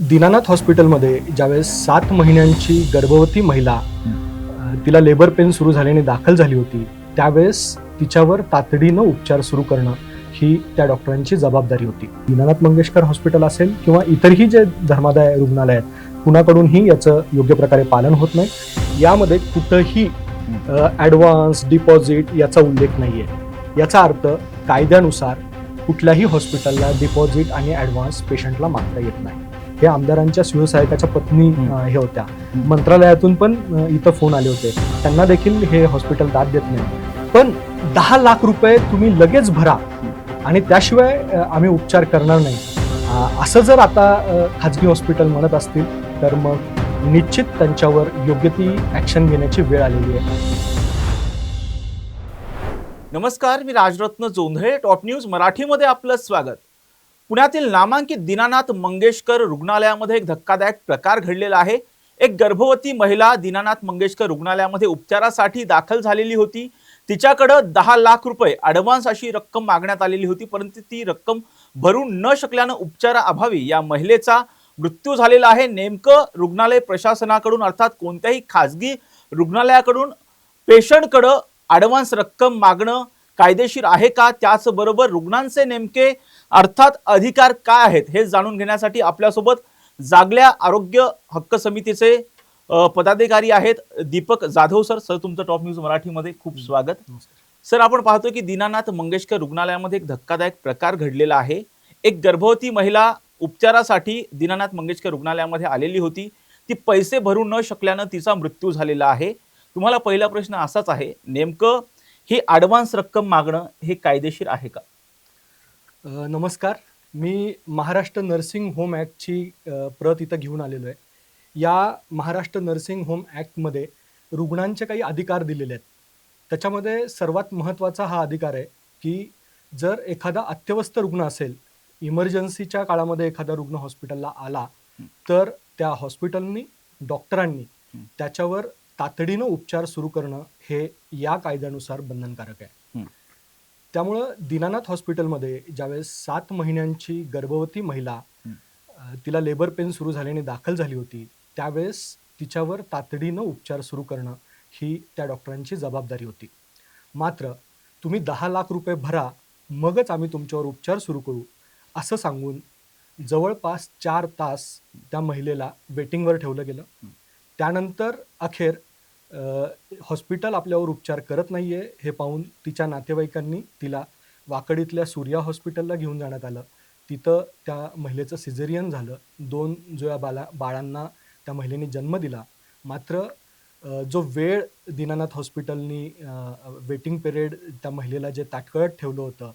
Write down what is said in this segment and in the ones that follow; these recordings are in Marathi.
दीनानाथ हॉस्पिटलमध्ये ज्यावेळेस 7 महिन्यांची गर्भवती महिला तिला लेबर पेन सुरू झाल्याने दाखल झाली होती, त्यावेळेस तिच्यावर तातडीनं उपचार सुरू करणं ही त्या डॉक्टरांची जबाबदारी होती. दीनानाथ मंगेशकर हॉस्पिटल असेल किंवा इतरही जे धर्मादाय रुग्णालय आहेत, कुणाकडूनही याचं योग्य प्रकारे पालन होत नाही. यामध्ये कुठंही ॲडव्हान्स डिपॉझिट याचा उल्लेख नाहीये. याचा अर्थ कायद्यानुसार कुठल्याही हॉस्पिटलला डिपॉझिट आणि ॲडव्हान्स पेशंटला मागता येत नाही. हे आमदारांच्या शिवसहायकाच्या पत्नी हे होत्या. मंत्रालयातून पण इथं फोन आले होते. त्यांना देखील हे हॉस्पिटल दाद देत नाही. पण 10 लाख रुपये तुम्ही लगेच भरा आणि त्याशिवाय आम्ही उपचार करणार नाही, असं जर आता खाजगी हॉस्पिटल म्हणत असतील तर मग निश्चित त्यांच्यावर योग्य ती ॲक्शन घेण्याची वेळ आलेली आहे. नमस्कार, मी राजरत्न जोंधळे. टॉप न्यूज मराठीमध्ये आपलं स्वागत. पुण्यातील नामांकित दीनानाथ मंगेशकर रुग्णालयामध्ये एक धक्कादायक प्रकार घडलेला आहे. एक गर्भवती महिला दीनानाथ मंगेशकर रुग्णालयामध्ये उपचारासाठी दाखल झालेली होती. तिच्याकडे 10 लाख रुपये ॲडव्हान्स अशी रक्कम मागण्यात आलेली होती, परंतु ती रक्कम भरू न शकल्यानं उपचाराअभावी या महिलेचा मृत्यू झालेला आहे. नेमकं रुग्णालय प्रशासनाकडून अर्थात कोणत्याही खाजगी रुग्णालयाकडून पेशंटकडे ॲडव्हान्स रक्कम मागणं कायदेशीर आहे का, त्याचबरोबर रुग्णांचे नेमके अर्थात अधिकार काय आहेत हे जाणून घेण्यासाठी आपल्यासोबत जागल्या आरोग्य हक्क समितीचे पदाधिकारी आहेत दीपक जाधव सर. सर, तुमचं टॉप न्यूज मराठीमध्ये खूप स्वागत. सर, आपण पाहतो की दीनानाथ मंगेशकर रुग्णालयामध्ये एक धक्कादायक प्रकार घडलेला आहे. एक गर्भवती महिला उपचारासाठी दीनानाथ मंगेशकर रुग्णालयामध्ये आलेली होती. ती पैसे भरू न शकल्यानं तिचा मृत्यू झालेला आहे. तुम्हाला पहिला प्रश्न असाच आहे, नेमकं ही ॲडव्हान्स रक्कम मागणं हे कायदेशीर आहे का? नमस्कार, मी महाराष्ट्र नर्सिंग होम ॲक्टची प्रत इथं घेऊन आलेलो आहे. या महाराष्ट्र नर्सिंग होम ॲक्टमध्ये रुग्णांचे काही अधिकार दिलेले आहेत. त्याच्यामध्ये सर्वात महत्त्वाचा हा अधिकार आहे की जर एखादा अत्यवस्थ रुग्ण असेल, इमर्जन्सीच्या काळामध्ये एखादा रुग्ण हॉस्पिटलला आला, तर त्या हॉस्पिटलनी डॉक्टरांनी त्याच्यावर तातडीनं उपचार सुरू करणं हे या कायद्यानुसार बंधनकारक आहे. त्यामुळं दीनानाथ हॉस्पिटलमध्ये ज्यावेळेस 7 महिन्यांची गर्भवती महिला तिला लेबर पेन सुरू झाल्याने दाखल झाली होती, त्यावेळेस तिच्यावर तातडीनं उपचार सुरू करणं ही त्या डॉक्टरांची जबाबदारी होती. मात्र तुम्ही 10 लाख रुपये भरा, मगच आम्ही तुमच्यावर उपचार सुरू करू, असं सांगून जवळपास 4 तास त्या महिलेला वेटिंगवर ठेवलं गेलं. त्यानंतर अखेर हॉस्पिटल आपल्यावर उपचार करत नाहीये हे पाहून तिच्या नातेवाईकांनी तिला वाकडीतल्या सूर्या हॉस्पिटलला घेऊन जाण्यात आलं. तिथं त्या महिलेचं सिझेरियन झालं. 2 जुळ्या बाळांना त्या महिलेने जन्म दिला. मात्र जो वेळ दीनानाथ हॉस्पिटलनी वेटिंग पिरियड त्या महिलेला जे ताटकळत ठेवलं होतं,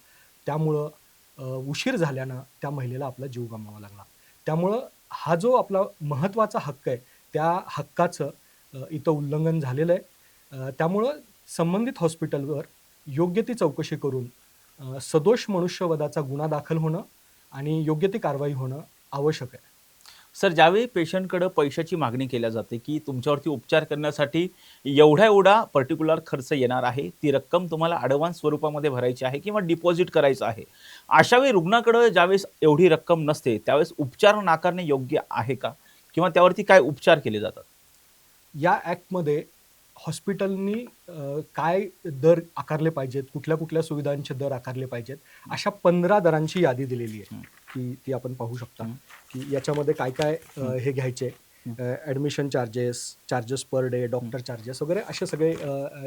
त्यामुळं उशीर झाल्यानं त्या महिलेला आपला जीव गमवावा लागला. त्यामुळं हा जो आपला महत्त्वाचा हक्क आहे, त्या हक्काचं इथं उल्लंघन झालेलं आहे. त्यामुळं संबंधित हॉस्पिटलवर योग्य ती चौकशी करून सदोष मनुष्यवधाचा गुन्हा दाखल होणं आणि योग्य ती कारवाई होणं आवश्यक आहे. सर, ज्यावेळी पेशंटकडे पैशाची मागणी केल्या जाते की तुमच्यावरती उपचार करण्यासाठी एवढा पर्टिक्युलर खर्च येणार आहे, ती रक्कम तुम्हाला ॲडव्हान्स स्वरूपामध्ये भरायची आहे किंवा डिपॉझिट करायचं आहे, अशावेळी रुग्णाकडे ज्यावेळेस एवढी रक्कम नसते त्यावेळेस उपचार नाकारणे योग्य आहे का, किंवा त्यावरती काय उपचार केले जातात? या ॲक्टमध्ये हॉस्पिटलनी काय दर आकारले पाहिजेत, कुठल्या सुविधांचे दर आकारले पाहिजेत, अशा 15 दरांची यादी दिलेली आहे की ती आपण पाहू शकता की याच्यामध्ये काय काय हे घ्यायचे. Admission charges per day, doctor charges वगैरे असे सगळे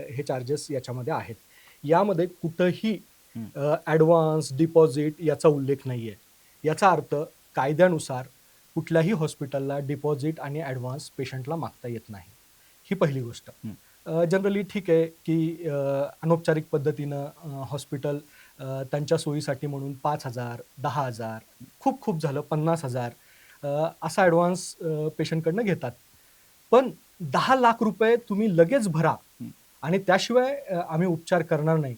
हे चार्जेस याच्यामध्ये आहेत. यामध्ये कुठंही ॲडव्हान्स डिपॉझिट याचा उल्लेख नाही आहे. याचा अर्थ कायद्यानुसार कुठल्याही हॉस्पिटलला डिपॉझिट आणि ॲडव्हान्स पेशंटला मागता येत नाही. ही पहिली गोष्ट. जनरली ठीक आहे की अनौपचारिक पद्धतीनं हॉस्पिटल त्यांच्या सोयीसाठी म्हणून 5,000, 10,000, खूप झालं 50,000 असा ॲडव्हान्स पेशंटकडनं घेतात. पण 10 लाख रुपये तुम्ही लगेच भरा आणि त्याशिवाय आम्ही उपचार करणार नाही,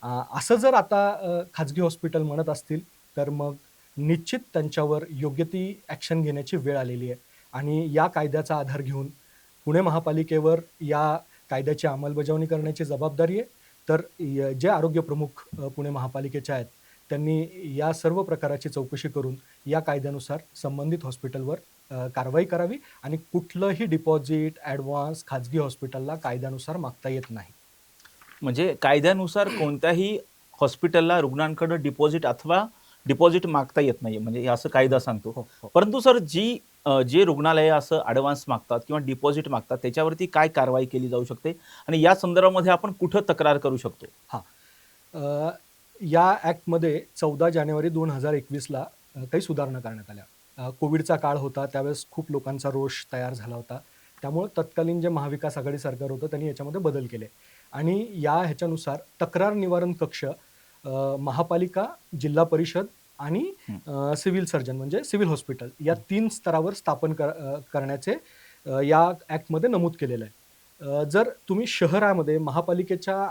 असं जर आता खाजगी हॉस्पिटल म्हणत असतील तर मग निश्चित त्यांच्यावर योग्य ती ॲक्शन घेण्याची वेळ आलेली आहे. आणि या कायद्याचा आधार घेऊन पुणे महापालिकेवर या कायद्याची अंमलबजावणी करण्याची जबाबदारी आहे. तर जे आरोग्य प्रमुख पुणे महापालिकेचे आहेत त्यांनी या सर्व प्रकाराची चौकशी करून या कायद्यानुसार संबंधित हॉस्पिटलवर कारवाई करावी आणि कुठलंही डिपॉझिट, ॲडव्हान्स खाजगी हॉस्पिटलला कायद्यानुसार मागता येत नाही. म्हणजे कायद्यानुसार कोणत्याही हॉस्पिटलला रुग्णांकडे डिपॉझिट अथवा डिपॉझिट मागता येत नाही, म्हणजे हे असं कायदा हो, सांगतो. हो, हो. परंतु सर जे रुग्णालय असं ॲडव्हान्स मागतात किंवा डिपॉझिट मागतात त्याच्यावरती काय कारवाई केली जाऊ शकते आणि या संदर्भामध्ये आपण कुठं तक्रार करू शकतो? हां. अ, या ॲक्टमध्ये 14 जानेवारी 2021ला काही सुधारणा करण्यात आल्या. कोविडचा काळ होता, त्यावेळेस खूप लोकांचा रोष तयार झाला होता. त्यामुळं तत्कालीन जे महाविकास आघाडी सरकार होतं, त्यांनी याच्यामध्ये बदल केले आणि ह्याच्यानुसार तक्रार निवारण कक्ष महापालिका, जिल्हा परिषद आणि हं. सिव्हिल सर्जन म्हणजे सिव्हिल हॉस्पिटल या 3 स्तरावर स्थापन करण्याचे या ॲक्टमध्ये नमूद केलेलं आहे. जर तुम्ही शहरामध्ये महापालिकेच्या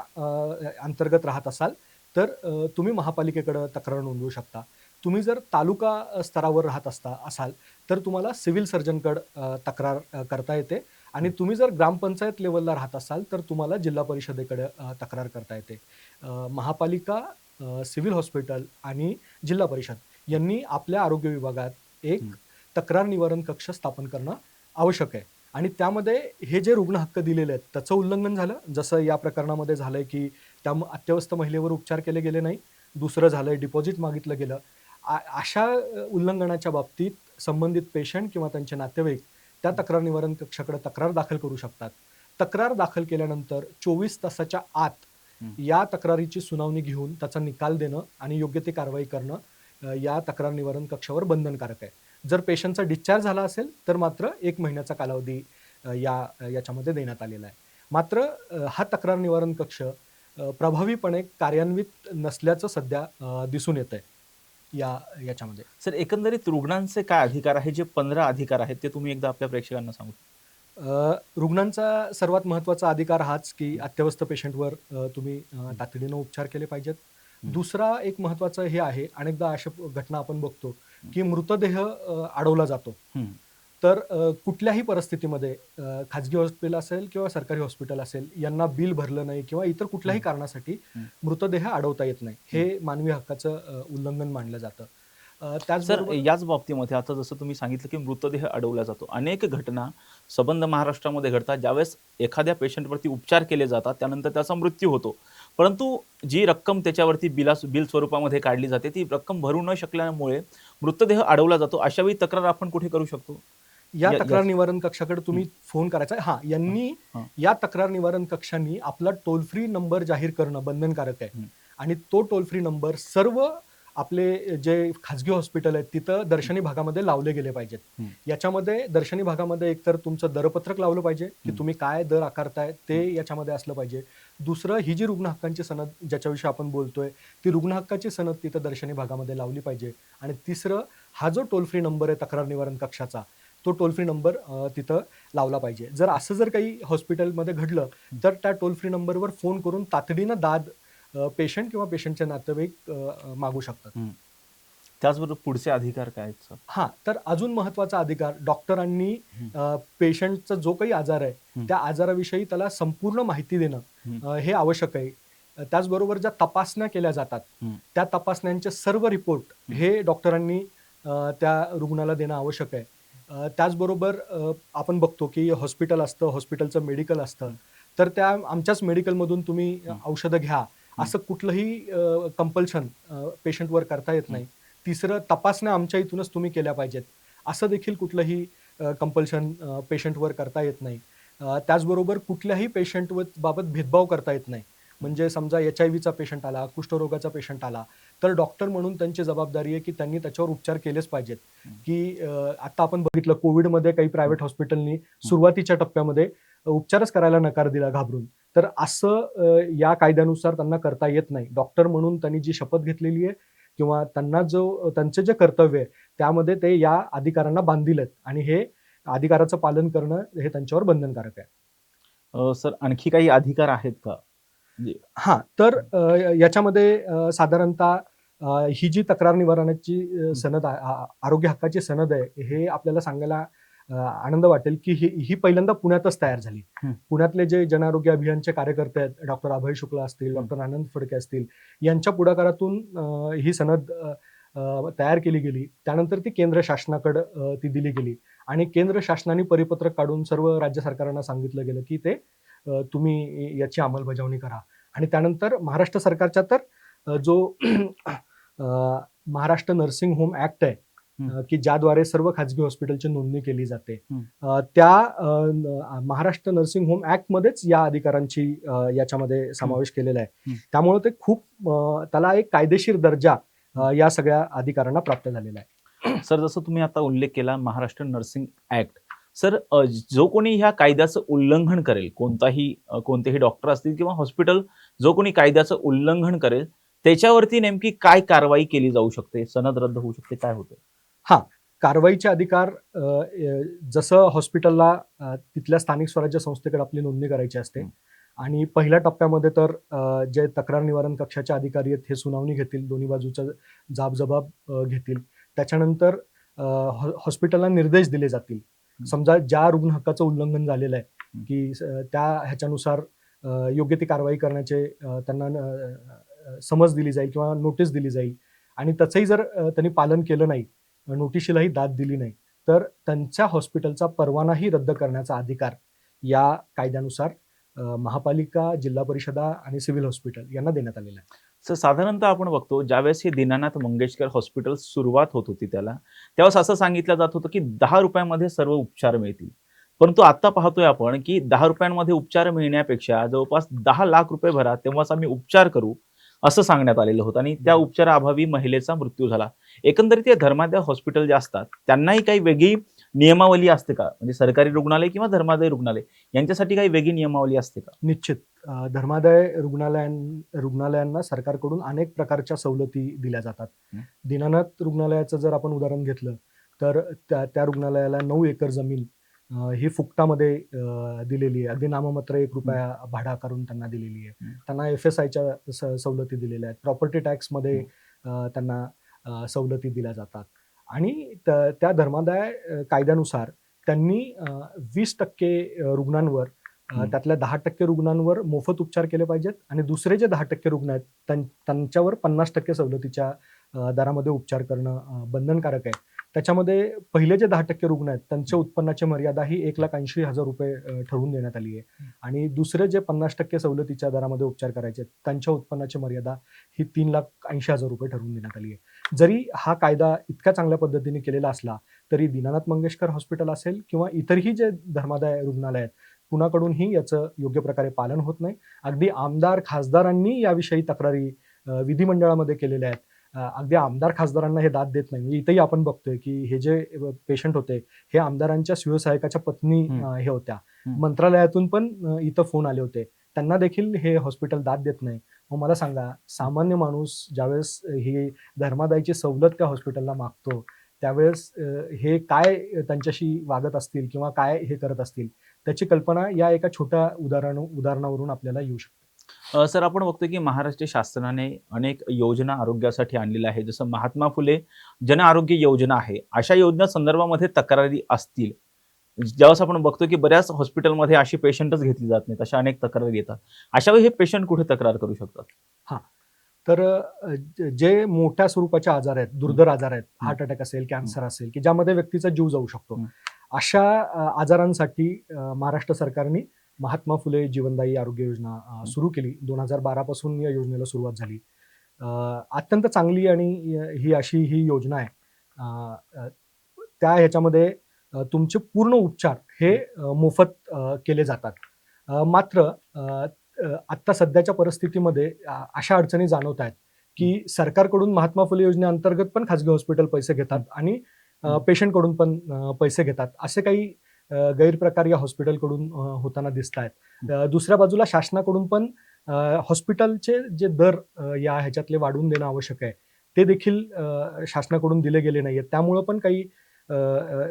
अंतर्गत राहत असाल, तर तुम्ही महापालिकेकडं तक्रार नोंदवू शकता. तुम्ही जर तालुका स्तरावर राहत असाल, तर तुम्हाला सिव्हिल सर्जनकडं तक्रार करता येते आणि तुम्ही जर ग्रामपंचायत लेव्हलला राहत असाल, तर तुम्हाला जिल्हा परिषदेकडे तक्रार करता येते. महापालिका, सिव्हिल हॉस्पिटल आणि जिल्हा परिषद यांनी आपल्या आरोग्य विभागात एक हं. तक्रार निवारण कक्ष स्थापन करणं आवश्यक आहे. आणि त्यामध्ये हे जे रुग्ण हक्क दिलेले आहेत, त्याचं उल्लंघन झालं. जसं या प्रकरणामध्ये झालंय, की त्या अत्यवस्थ महिलेवर उपचार केले गेले नाही. दुसरं झालंय डिपॉझिट मागितलं गेलं. अशा उल्लंघनाच्या बाबतीत संबंधित पेशंट किंवा त्यांचे नातेवाईक त्या तक्रार निवारण कक्षाकडे तक्रार दाखल करू शकतात. तक्रार दाखल केल्यानंतर 24 तासाच्या आत हं. या तक्रारीची सुनावणी घेऊन त्याचा निकाल देणं आणि योग्य ती कारवाई करणं या तक्रार निवारण कक्षावर बंधनकारक आहे. जर पेशंटचा डिस्चार्ज झाला असेल, तर मात्र 1 महिन्याचा कालावधी याच्यामध्ये देण्यात आलेला आहे. मात्र हा तक्रार निवारण कक्ष प्रभावीपणे कार्यान्वित नसल्याचं सध्या दिसून येतंय याच्यामध्ये. सर एकंदरीत रुग्णांचे काय अधिकार आहे, जे 15 अधिकार आहेत ते तुम्ही एकदा आपल्या प्रेक्षकांना सांगू? रुग्णांचा सर्वात महत्त्वाचा अधिकार हाच, की अत्यवस्थ पेशंटवर तुम्ही तातडीनं उपचार केले पाहिजेत. हं. दुसरा एक महत्त्वाचं हे आहे, अनेकदा अशा घटना आपण बघतो, की मृतदेह अडवला जातो. हं. तर कुठल्याही परिस्थितीमध्ये खाजगी हॉस्पिटल असेल किंवा सरकारी हॉस्पिटल असेल, यांना बिल भरलं नाही किंवा इतर कुठल्याही हं. कारणासाठी हं. मृतदेह अडवता येत नाही. हे मानवी हक्काचं उल्लंघन मानलं जातं. सर त्याचबरोबर याच बाबतीमध्ये आता जसं तुम्ही सांगितलं की मृतदेह अडवला जातो. अनेक घटना संबंध महाराष्ट्रामध्ये घडतात, ज्यावेळेस एखाद्या पेशंटवरती उपचार केले जातात, त्यानंतर त्याचा मृत्यू होतो. परंतु जी रक्कम त्याच्यावरती बिल स्वरूपामध्ये काढली जाते, ती रक्कम भरू न शकल्यामुळे मृतदेह अडवला जातो. अशावेळी तक्रार आपण कुठे करू शकतो? या या तक्रार याच निवारण कक्षाकडे हं. तुम्ही फोन करायचा आहे. हां, हां, यांनी हां. या तक्रार निवारण कक्षांनी आपला टोल फ्री नंबर जाहीर करणं बंधनकारक आहे हं. आणि तो टोल फ्री नंबर सर्व आपले जे खाजगी हॉस्पिटल आहेत, तिथं दर्शनी भागामध्ये लावले गेले पाहिजेत. हं. याच्यामध्ये दर्शनी भागामध्ये एकतर तुमचं दरपत्रक लावलं पाहिजे, की हं. तुम्ही काय दर आकारताय ते हं. याच्यामध्ये असलं पाहिजे. दुसरं ही जी रुग्ण हक्कांची सनद ज्याच्याविषयी आपण बोलतोय, ती रुग्ण हक्काची सनद तिथं दर्शनी भागामध्ये लावली पाहिजे आणि तिसरं हा जो टोल फ्री नंबर आहे तक्रार निवारण कक्षाचा, तो टोल फ्री नंबर तिथं लावला पाहिजे. असं जर काही हॉस्पिटलमध्ये घडलं, तर त्या टोल फ्री नंबरवर फोन करून तातडीनं दाद पेशंट किंवा पेशंटचे नातेवाईक मागू शकतात. हं. त्याचबरोबर पुढचे अधिकार काय आहेत सर? हां, तर अजून महत्त्वाचा अधिकार डॉक्टरांनी हं. पेशंटचा जो काही आजार आहे, हं. त्या आजाराविषयी त्याला संपूर्ण माहिती देणं हं. हे आवश्यक आहे. त्याचबरोबर ज्या तपासण्या केल्या जातात, हं. त्या तपासण्यांचे सर्व रिपोर्ट हे डॉक्टरांनी त्या रुग्णाला देणं आवश्यक आहे. त्याचबरोबर आपण बघतो की हॉस्पिटल असतं, हॉस्पिटलचं मेडिकल असतं. तर त्या आमच्याच मेडिकलमधून तुम्ही हं. औषधं घ्या, असं कुठलंही कंपल्शन पेशंटवर करता येत नाही. तिसरं तपासण्या आमच्या इथूनच तुम्ही केल्या पाहिजेत. असं देखील कुठलंही कंपल्शन पेशंटवर करता येत नाही. त्याचबरोबर कुठल्याही बाबत भेदभाव करता येत नाही. म्हणजे समजा एच-आय-व्हीचा पेशंट आला, कुष्ठरोगाचा पेशंट आला, तर डॉक्टर म्हणून त्यांची जबाबदारी आहे की त्यांनी त्याच्यावर उपचार केलेच पाहिजेत. की आता आपण बघितलं कोविडमध्ये काही प्रायव्हेट हॉस्पिटलनी सुरुवातीच्या टप्प्यामध्ये उपचारच करायला नकार दिला घाबरून. तर असं या कायद्यानुसार त्यांना करता येत नाही. डॉक्टर म्हणून त्यांनी जी शपथ घेतलेली आहे किंवा त्यांचे जे कर्तव्य आहे, त्यामध्ये ते या अधिकारांना बांधील आहेत आणि हे अधिकाराचं पालन करणं हे त्यांच्यावर बंधनकारक आहे. सर आणखी काही अधिकार आहेत का? म्हणजे हां, तर याच्यामध्ये साधारणतः ही जी तक्रार निवारणाची सनद आरोग्य हक्काची सनद आहे, हे आपल्याला सांगायला आनंद वाटेल, की ही पहिल्यांदा पुण्यातच तयार झाली. हं. पुण्यातले जे जनआरोग्य अभियानचे कार्यकर्ते आहेत, डॉक्टर अभय शुक्ला असतील, हं. डॉक्टर आनंद फडके असतील, यांच्या पुढाकारातून ही सनद तयार केली गेली. त्यानंतर ती केंद्र शासनाकडे ती दिली गेली आणि केंद्र शासनाने परिपत्रक काढून सर्व राज्य सरकारांना सांगितलं गेलं, की ते तुम्ही याची अंमलबजावणी करा. आणि त्यानंतर महाराष्ट्र सरकारच्या तर जो अ, महाराष्ट्र नर्सिंग होम ॲक्ट आहे, की ज्याद्वारे सर्व खाजगी हॉस्पिटलची नोंदणी केली जाते. त्या महाराष्ट्र नर्सिंग होम ॲक्टमध्येच या अधिकारांची याच्यामध्ये समावेश केलेला आहे. त्यामुळे ते खूप त्याला एक कायदेशीर दर्जा या सगळ्या अधिकारांना प्राप्त झालेला आहे. सर, जसं तुम्ही आता उल्लेख केला महाराष्ट्र नर्सिंग ऍक्ट, सर जो कोणी ह्या कायद्याचं उल्लंघन करेल, कोणतेही डॉक्टर असतील किंवा हॉस्पिटल, जो कोणी कायद्याचं उल्लंघन करेल त्याच्यावरती नेमकी काय कारवाई केली जाऊ शकते? सनद रद्द होऊ शकते, काय होतं? हां, कारवाईचे अधिकार जसं हॉस्पिटलला तिथल्या स्थानिक स्वराज्य संस्थेकडे आपली नोंदणी करायची असते आणि पहिल्या टप्प्यामध्ये तर जे तक्रार निवारण कक्षाचे अधिकारी आहेत हे सुनावणी घेतील, दोन्ही बाजूचा जाब घेतील. त्याच्यानंतर हॉस्पिटलला निर्देश दिले जातील. समजा ज्या रुग्ण हक्काचं उल्लंघन झालेलं आहे, की त्या ह्याच्यानुसार योग्य ती कारवाई करण्याचे त्यांना समज दिली जाईल किंवा नोटीस दिली जाईल आणि त्याचंही जर त्यांनी पालन केलं नाही, नोटिशीलाही दाद दिली नाही, तर त्यांच्या हॉस्पिटलचा परवानाही रद्द करण्याचा अधिकार या कायद्यानुसार महापालिका, जिल्हा परिषदा आणि सिव्हिल हॉस्पिटल यांना देण्यात आलेला आहे. सर, साधारणतः आपण बघतो ज्यावेळेस हे दीनानाथ मंगेशकर हॉस्पिटल सुरुवात होत होती त्यावेळेस असं सांगितलं जात होतं की 10 रुपयामध्ये सर्व उपचार मिळतील. परंतु आता पाहतोय आपण की 10 रुपयांमध्ये उपचार मिळण्यापेक्षा जवळपास 10 लाख रुपये भरा तेव्हाच आम्ही उपचार करू असं सांगण्यात आलेलं होतं आणि त्या उपचाराअभावी महिलेचा मृत्यू झाला. एकंदरीत हे धर्मादाय हॉस्पिटल जे असतात त्यांनाही काही वेगळी नियमावली असते का? म्हणजे सरकारी रुग्णालय किंवा धर्मादाय रुग्णालय यांच्यासाठी काही वेगळी नियमावली असते का? निश्चित. धर्मादाय रुग्णालयांना सरकारकडून अनेक प्रकारच्या सवलती दिल्या जातात. दीनानाथ रुग्णालयाचं जर आपण उदाहरण घेतलं तर त्या रुग्णालयाला 9 एकर जमीन ही फुकटामध्ये दिलेली आहे. अगदी नाममात्र ₹1 भाडा करून त्यांना दिलेली आहे. त्यांना FSIच्या सवलती दिलेल्या आहेत. प्रॉपर्टी टॅक्समध्ये त्यांना सवलती दिल्या जातात आणि त्या धर्मादाय कायद्यानुसार त्यांनी 20% रुग्णांवर त्यातल्या 10% रुग्णांवर मोफत उपचार केले पाहिजेत आणि दुसरे जे 10% रुग्ण आहेत त्यांच्यावर 50% सवलतीच्या दरामध्ये उपचार करणं बंधनकारक आहे. त्याच्यामध्ये पहिले जे 10% रुग्ण आहेत त्यांच्या उत्पन्नाची मर्यादा ही ₹1,80,000 ठरवून देण्यात आली आहे आणि दुसरे जे 50% सवलतीच्या दरामध्ये उपचार करायचे आहेत त्यांच्या उत्पन्नाची मर्यादा ही ₹3,80,000 ठरवून देण्यात आली आहे. जरी हा कायदा इतक्या चांगल्या पद्धतीने केलेला असला तरी दीनानाथ मंगेशकर हॉस्पिटल असेल किंवा इतरही जे धर्मादाय रुग्णालय आहेत कुणाकडूनही याचं योग्य प्रकारे पालन होत नाही. अगदी आमदार खासदारांनी याविषयी तक्रारी विधिमंडळामध्ये केलेल्या आहेत. अगदी आमदार खासदारांना हे दाद देत नाही. म्हणजे इथेही आपण बघतोय की हे जे पेशंट होते हे आमदारांच्या शिवसहायकाच्या पत्नी हे होत्या. मंत्रालयातून पण इथं फोन आले होते. त्यांना देखील हे हॉस्पिटल दाद देत नाही. मग मला सांगा, सामान्य माणूस ज्यावेळेस ही धर्मादायची सवलत त्या हॉस्पिटलला मागतो त्यावेळेस हे काय त्यांच्याशी वागत असतील किंवा काय हे करत असतील त्याची कल्पना या एका छोट्या उदाहरणावरून आपल्याला येऊ शकते. सर, आपण बघतोय की महाराष्ट्र शासनाने अनेक योजना आरोग्यासाठी आणलेल्या आहे. जसं महात्मा फुले जन आरोग्य योजना आहे. अशा योजना संदर्भामध्ये तक्रारी असतील, ज्यावेळेस आपण बघतो की बऱ्याच हॉस्पिटलमध्ये अशी पेशंटच घेतली जात नाहीत, अशा अनेक तक्रारी येतात. अशा वेळी हे पेशंट कुठे तक्रार करू शकतात? हां, तर जे मोठ्या स्वरूपाचे आजार आहेत, दुर्धर आजार आहेत, हार्ट अटॅक असेल, कॅन्सर असेल, की ज्यामध्ये व्यक्तीचा जीव जाऊ शकतो, अशा आजारांसाठी महाराष्ट्र सरकारने महात्मा फुले जीवनदायी आरोग्य योजना सुरू केली. 2012 पासून या योजनेला सुरुवात झाली. अत्यंत चांगली आणि ही योजना आहे. त्या ह्याच्यामध्ये तुमचे पूर्ण उपचार हे मोफत केले जातात. मात्र आत्ता सध्याच्या परिस्थितीमध्ये अशा अडचणी जाणवत आहेत की सरकारकडून महात्मा फुले योजनेअंतर्गत पण खाजगी हॉस्पिटल पैसे घेतात आणि पेशंटकडून पण पैसे घेतात. असे काही गैरप्रकार या हॉस्पिटलकडून होताना दिसत आहेत. दुसऱ्या बाजूला शासनाकडून पण हॉस्पिटलचे जे दर या ह्याच्यातले वाढवून देणं आवश्यक आहे ते देखील शासनाकडून दिले गेले नाहीयेत. त्यामुळं पण काही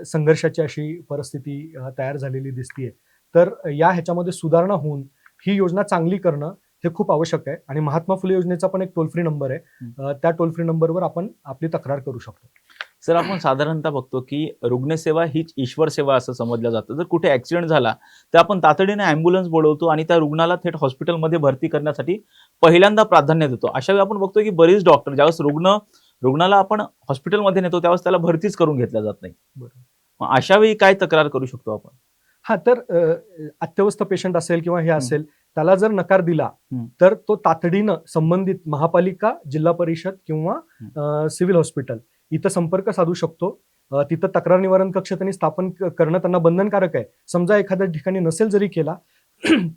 संघर्षाची अशी परिस्थिती तयार झालेली दिसतीये. तर या ह्याच्यामध्ये सुधारणा होऊन ही योजना चांगली करणं हे खूप आवश्यक आहे आणि महात्मा फुले योजनेचा पण एक टोल फ्री नंबर आहे. त्या टोल फ्री नंबरवर आपण आपली तक्रार करू शकतो. सर, आपण साधारणतः बघतो की रुग्णसेवा हीच ईश्वर सेवा असं समजलं जातं. जर कुठे ऍक्सिडेंट झाला तर आपण तातडीने अँब्युलन्स बोलवतो आणि त्या रुग्णाला थेट हॉस्पिटलमध्ये भरती करण्यासाठी पहिल्यांदा प्राधान्य देतो. अशा वेळी आपण बघतो की बरेच डॉक्टर ज्यावेळेस रुग्ण रुग्णाला आपण हॉस्पिटलमध्ये नेतो त्यावेळेस त्याला भरतीच करून घेतल्या जात नाही. बरोबर. मग अशा वेळी काय तक्रार करू शकतो आपण? हा, तर अत्यवस्थ पेशंट असेल किंवा हे असेल, त्याला जर नकार दिला हं. तर तो तातडीनं संबंधित महापालिका, जिल्हा परिषद किंवा सिव्हिल हॉस्पिटल इथं संपर्क साधू शकतो. तिथं तक्रार निवारण कक्ष त्यांनी स्थापन करणं त्यांना बंधनकारक आहे. समजा एखाद्या ठिकाणी नसेल जरी केला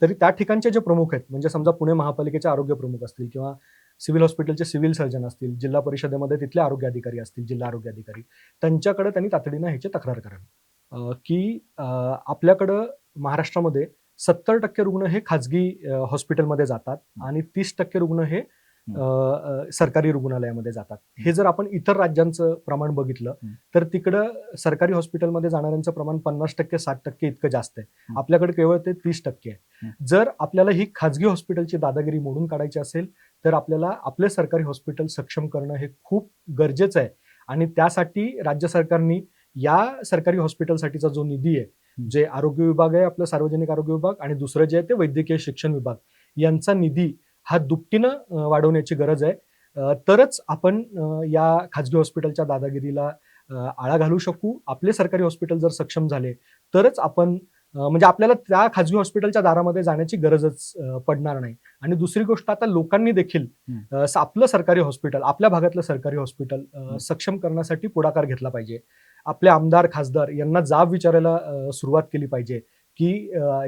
तरी त्या ठिकाणचे जे प्रमुख आहेत, म्हणजे समजा पुणे महापालिकेचे आरोग्य प्रमुख असतील किंवा सिव्हिल हॉस्पिटलचे सिव्हिल सर्जन असतील, जिल्हा परिषदेमध्ये तिथले आरोग्य अधिकारी असतील, जिल्हा आरोग्य अधिकारी, त्यांच्याकडे त्यांनी तातडीनं ह्याची तक्रार करावी. की आपल्याकडं महाराष्ट्रामध्ये 70% रुग्ण हे खाजगी हॉस्पिटलमध्ये जातात आणि 30% रुग्ण हे सरकारी रुग्णालयामध्ये जातात. हे जर आपण इतर राज्यांचं प्रमाण बघितलं तर तिकडं सरकारी हॉस्पिटलमध्ये जाणाऱ्यांचं प्रमाण 50%, 60% इतकं जास्त आहे. आपल्याकडे केवळ ते 30% आहे. जर आपल्याला ही खाजगी हॉस्पिटलची दादागिरी मोडून काढायची असेल तर आपल्याला आपले सरकारी हॉस्पिटल सक्षम करणं हे खूप गरजेचं आहे. आणि त्यासाठी राज्य सरकारने या सरकारी हॉस्पिटलसाठीचा जो निधी आहे, जे आरोग्य विभाग आहे आपलं, सार्वजनिक आरोग्य विभाग, आणि दुसरं जे आहे ते वैद्यकीय शिक्षण विभाग, यांचा निधी हा दुपटीनं वाढवण्याची गरज आहे. तरच आपण या खाजगी हॉस्पिटलच्या दादागिरीला आळा घालू शकू. आपले सरकारी हॉस्पिटल जर सक्षम झाले तरच आपण म्हणजे आपल्याला त्या खाजगी हॉस्पिटलच्या दारामध्ये जाण्याची गरजच पडणार नाही. आणि दुसरी गोष्ट, आता लोकांनी देखील आपलं सरकारी हॉस्पिटल, आपल्या भागातलं सरकारी हॉस्पिटल सक्षम करण्यासाठी पुढाकार घेतला पाहिजे. आपले आमदार, खासदार यांना जाब विचारायला सुरुवात केली पाहिजे की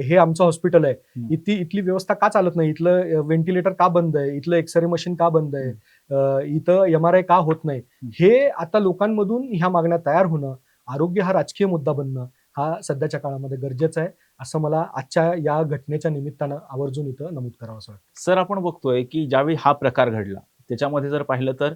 हे आमचं हॉस्पिटल आहे, इथली व्यवस्था का चालत नाही, इथलं व्हेंटिलेटर का बंद आहे, इथलं एक्सरे मशीन का बंद आहे, इथं MRI का होत नाही. हे आता लोकांमधून ह्या मागण्या तयार होणं, आरोग्य हा राजकीय मुद्दा बनणं हा सध्याच्या काळामध्ये गरजेचा आहे, असं मला आजच्या या घटनेच्या निमित्तानं आवर्जून इथं नमूद करावं असं वाटतं. सर, आपण बघतोय की ज्यावेळी हा प्रकार घडला त्याच्यामध्ये जर पाहिलं तर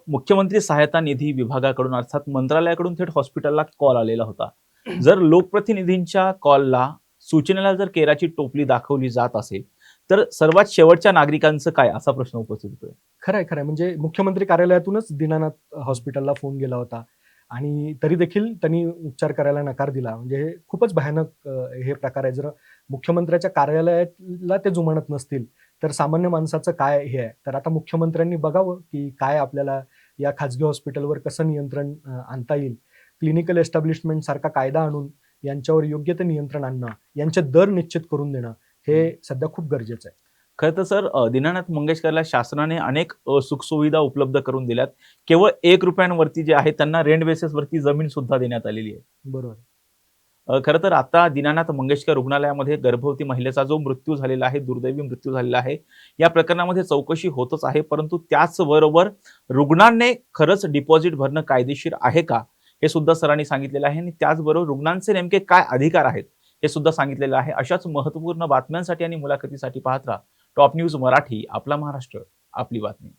मुख्यमंत्री सहायता निधी विभागाकडून अर्थात मंत्रालयाकडून थेट हॉस्पिटलला कॉल आलेला होता. जर लोकप्रतिनिधींच्या कॉलला, सूचनेला जर केराची टोपली दाखवली जात असेल तर सर्वात शेवटच्या नागरिकांचं काय, असा प्रश्न उपस्थित होतोय. खरंय. म्हणजे मुख्यमंत्री कार्यालयातूनच दीनानाथ हॉस्पिटलला फोन गेला होता आणि तरी देखील त्यांनी उपचार करायला नकार दिला. म्हणजे हे खूपच भयानक हे प्रकार आहे. जर मुख्यमंत्र्याच्या कार्यालयाला ते जुमानत नसतील तर सामान्य माणसाचं काय हे आहे. तर आता मुख्यमंत्र्यांनी बघावं की काय आपल्याला या खाजगी हॉस्पिटलवर कसं नियंत्रण आणता येईल. क्लिनिकल एस्टॅब्लिशमेंट सारखा कायदा आणून यांच्यावर योग्य ते नियंत्रण आणणं, यांचे दर निश्चित करून देणं हे सध्या खूप गरजेचं आहे. खरं तर सर, दीनानाथ मंगेशकरला शासनाने अनेक सुखसुविधा उपलब्ध करून दिल्यात. केवळ ₹1 जे आहे त्यांना रेंट बेसिसवरती जमीन सुद्धा देण्यात आलेली आहे. बरोबर. खरं तर आता दीनानाथ मंगेशकर रुग्णालयामध्ये गर्भवती महिलेचा जो मृत्यू झालेला आहे, दुर्दैवी मृत्यू झालेला आहे, या प्रकरणामध्ये चौकशी होतच आहे. परंतु त्याचबरोबर रुग्णांनी खरंच डिपॉझिट भरणं कायदेशीर आहे का, हे सुद्धा सरांनी सांगितलेलं आहे. आणि त्याचबरोबर रुग्णांचे नेमके काय अधिकार आहेत हे सुद्धा सांगितलेलं आहे. अशाच महत्त्वपूर्ण बातम्यांसाठी आणि मुलाखतीसाठी पाहत राहा टॉप न्यूज मराठी. आपला महाराष्ट्र, आपली बातमी.